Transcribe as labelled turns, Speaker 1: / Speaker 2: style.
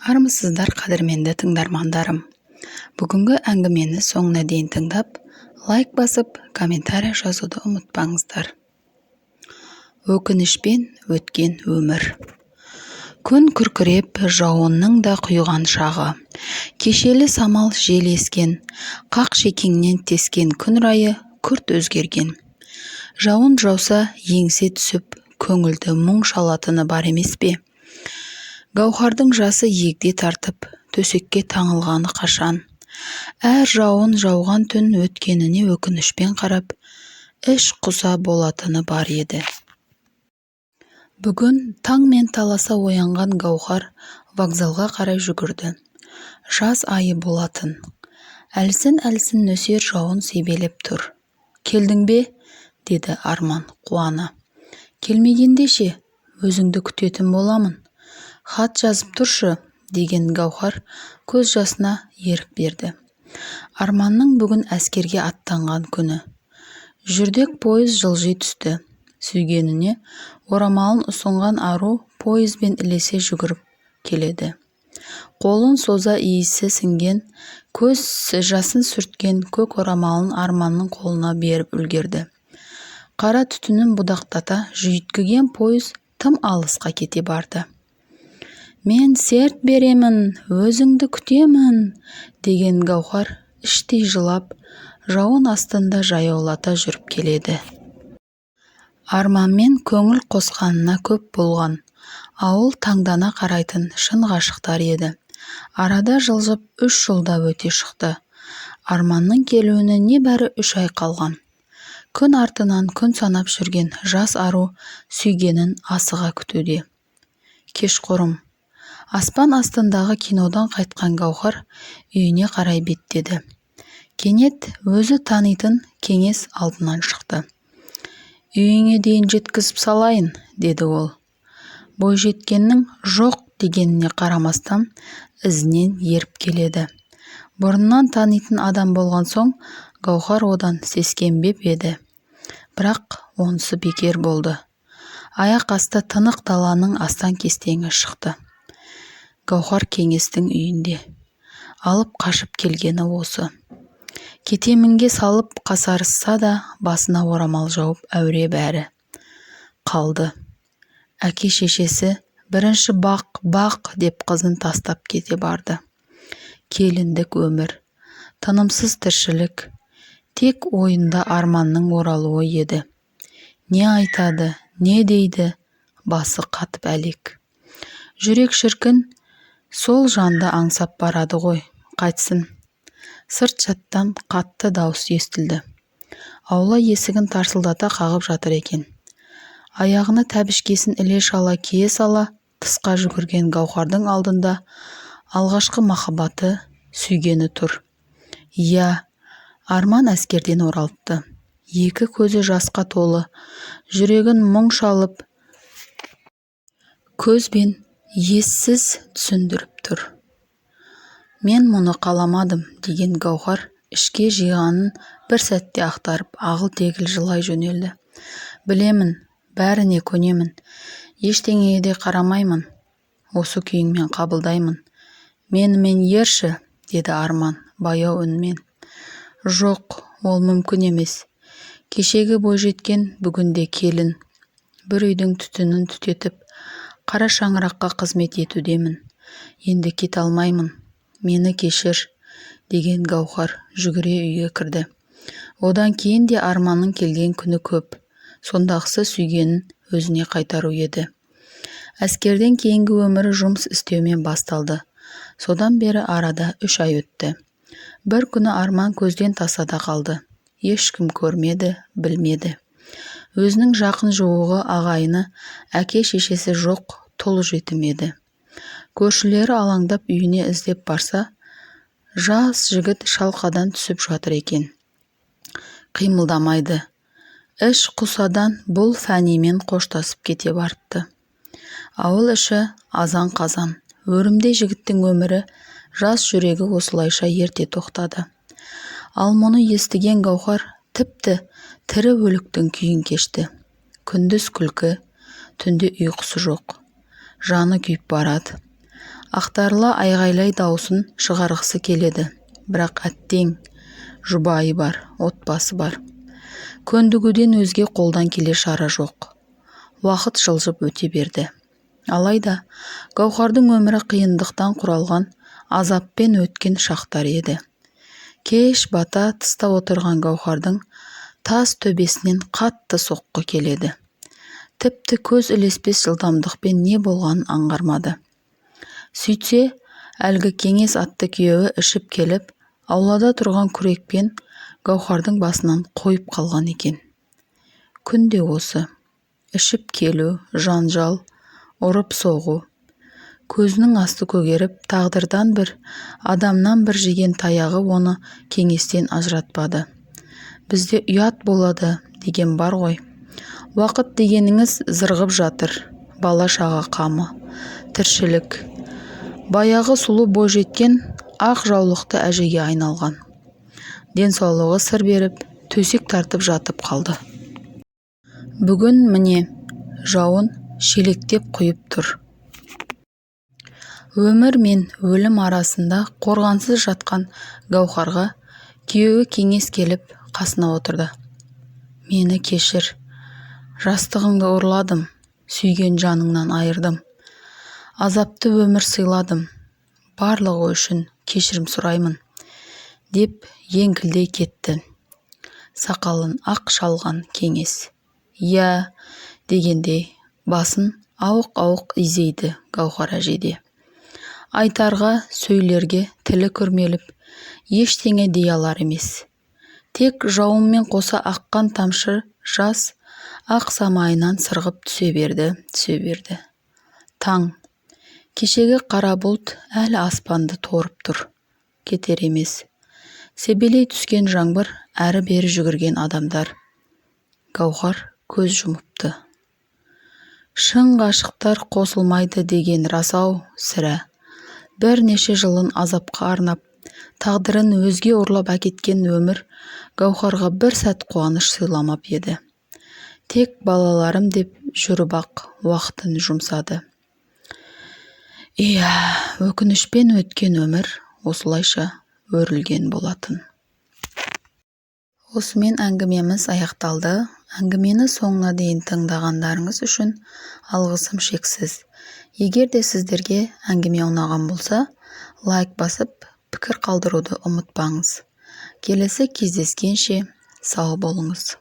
Speaker 1: Армысыздар қадірменді тыңдармандарым. Бүгінгі әңгімені соңына дейін тыңдап, лайк басып, комментарий жазуды ұмытпаңыздар. Өкінішпен өткен өмір. Күн күркіреп, жауынның да құйған шағы. Кешелі самал жел ескен, қақ шекеңнен тескен күн райы күрт өзгерген. Жауын жауса, еңсе түсіп, көңілді мұң шалатыны бар емес пе? Гаухардың жасы егде тартып, төсекке таңылғаны қашан. Әр жауын жауған түн өткеніне өкінішпен қарап, іш құса болатыны бар еді. Бүгін таңмен таласа оянған Гаухар вокзалға қарай жүгірді. Жаз айы болатын. Әлсін-әлсін нөсер жауын себелеп тұр. «Келдің бе?» деді Арман қуана. «Келмегенде ше, өзіңді күтетін боламын. Хат жазып тұршы», деген Гаухар көз жасына ерік берді. Арманның бүгін әскерге аттанған күні. Жүрдек пойыз жылжи түсті. Сүйгеніне орамалын ұсынған ару пойызбен ілесе жүгіріп келеді. Қолын соза иісі сіңген, көз жасын сүрткен көк орамалын Арманның қолына беріп үлгерді. Қара түтінін будақтата жүйткіген пойыз тым алысқа кете барды. «Мен серт беремін, өзіңді күтемін», деген Гаухар іштей жылап, жауын астында жаяулата жүріп келеді. Арманмен көңіл қосқанына көп болған. Ауыл таңдана қарайтын шын ғашықтар еді. Арада жылжып 3 жылда өте шықты. Арманның келуіне небәрі 3 ай қалған. Күн артынан күн санап жүрген жас ару сүйгенін асыға күтуде. Кешқұрым. Аспан астындағы кинодан қайтқан Гаухар үйіне қарай беттеді. Кенет өзі танитын кеңес алдынан шықты. «Үйіңе дейін жеткізіп салайын», деді ол. Бойжеткеннің жоқ дегеніне қарамастан ізінен еріп келеді. Бұрыннан танитын адам болған соң Гаухар одан сескенбеп еді. Бірақ онысы бекер болды. Аяқ асты тынық даланың астан-кестеңі шықты. Гаухар кеңестің үйінде. Алып қашып келгені осы. Кетемінге салып қасарысса да басына орамал жауып әуре бәрі. Қалды. Әке-шешесі бірінші бақ деп қызын тастап кете барды. Келіндік өмір, тынымсыз тіршілік, тек ойында Арманның оралуы еді. Не айтады, не дейді, басы қатып әлек. Жүрек шіркін, сол жанды аңсап барады ғой, қайтсын. Сырт жаттан қатты дауыс естілді. Аула есігін тарсылдата қағып жатыр екен. Аяғына тәбішкесін іле шала кие сала, тысқа жүгірген Гаухардың алдында алғашқы махаббаты, сүйгені тұр. Иә, Арман әскерден оралыпты. Екі көзі жасқа толы, жүрегін мұң шалып, көзбен ессіз түсіндіріп тұр. «Мен мұны қаламадым», деген Гаухар ішке жиғанын бір сәтте ақтарып, ағыл-тегіл жылай жөнелді. «Білемін, бәріне көнемін. Ештеңеге де қарамаймын. Осы күйіңмен қабылдаймын. Менімен ерші», деді Арман баяу үнмен. «Жоқ, ол мүмкін емес. Кешегі бойжеткен, бүгінде келін. Бір үйдің түтінін түтетіп, қара шаңыраққа қызмет етудемін. Енді кете алмаймын. Мені кешір», деген Гаухар жүгіре үйге кірді. Одан кейін де Арманның келген күні көп. Сондағысы сүйгенін өзіне қайтару еді. Әскерден кейінгі өмірі жұмыс істеумен басталды. Содан бері арада 3 ай өтті. Бір күні Арман көзден тасада қалды. Ешкім көрмеді, білмеді. Өзінің жақын жуығы, ағайыны, әке-шешесі жоқ, тұл жетім еді. Көршілері алаңдап үйіне іздеп барса, жас жігіт шалқадан түсіп жатыр екен. Қимылдамайды. Іш құсадан бұл фәнимен қоштасып кете бартты. Ауыл іші азан-қазан. Өрімдей жігіттің өмірі, жас жүрегі осылайша ерте тоқтады. Ал мұны естіген Гаухар тіпті тірі өліктің күйін кешті. Күндіз күлкі, түнде ұйқысы жоқ. Жаны күйіп барады. ақтарыла айғайлай даусын шығарғысы келеді, бірақ әттең, жұбайы бар, отбасы бар. Көндігуден өзге қолдан келер шара жоқ. Уақыт жылжып өте берді. Алайда Гаухардың өмірі қиындықтан құралған, азаппен өткен шақтар еді. Кеш бата тыста отырған Гаухардың тас төбесінен қатты соққы келеді. Тіпті көз ілеспес жылдамдықпен не болғанын аңғармады. Сөйтсе, әлгі Кеңес атты күйеуі ішіп келіп, аулада тұрған күрекпен Гаухардың басынан қойып қалған екен. Күнде осы. Ішіп келу, жанжал, ұрып-соғу. Көзінің асты көгеріп, тағдырдан бір, адамнан бір жеген таяғы оны Кеңестен ажыратпады. Бізде ұят болады деген бар ғой. Уақыт дегеніңіз зырғып жатыр, бала-шаға қамы, тіршілік. Баяғы сұлу бойжеткен ақ жаулықты әжеге айналған. Денсаулығы сыр беріп, төсек тартып жатып қалды. Бүгін міне, жауын шелектеп құйып тұр. Өмір мен өлім арасында қорғансыз жатқан Гаухарға күйеуі Кеңес келіп қасына отырды. Мені кешір, жастығыңды ұрладым, сүйген жаныңнан айырдым. Азапты өмір сыйладым, барлығы үшін кешірім сұраймын, деп еңкілдей кетті. Сақалын ақ шалған Кеңес. Я, дегендей, басын ауық-ауық изейді Гаухар әжеде. Айтарға, сөйлерге тілі күрмеліп, ештеңе дей алар емес. Тек жауынмен қоса аққан тамшы жас ақ самайынан сырғып түсе берді. Таң, кешегі қара бұлт әлі аспанды торып тұр. Кетер емес. Себелей түскен жаңбыр, әрі-бері жүгірген адамдар. Гаухар көз жұмыпты. Шын ғашықтар қосылмайды деген рас-ау, сірә. Бірнеше жылын азапқа арнап, тағдырын өзге ұрлап әкеткен өмір Гаухарға бір сәт қуаныш сыйламап еді. Тек балаларым деп жүріп ақ уақытын жұмсады. Иә, өкінішпен өткен өмір осылайша өрілген болатын. Осымен әңгімеміз аяқталды. Әңгімені соңына дейін тыңдағандарыңыз үшін алғысым шексіз. Егер де сіздерге әңгіме ұнаған болса, лайк басып, пікір қалдыруды ұмытпаңыз. Келесі кездескенше сау болыңыз.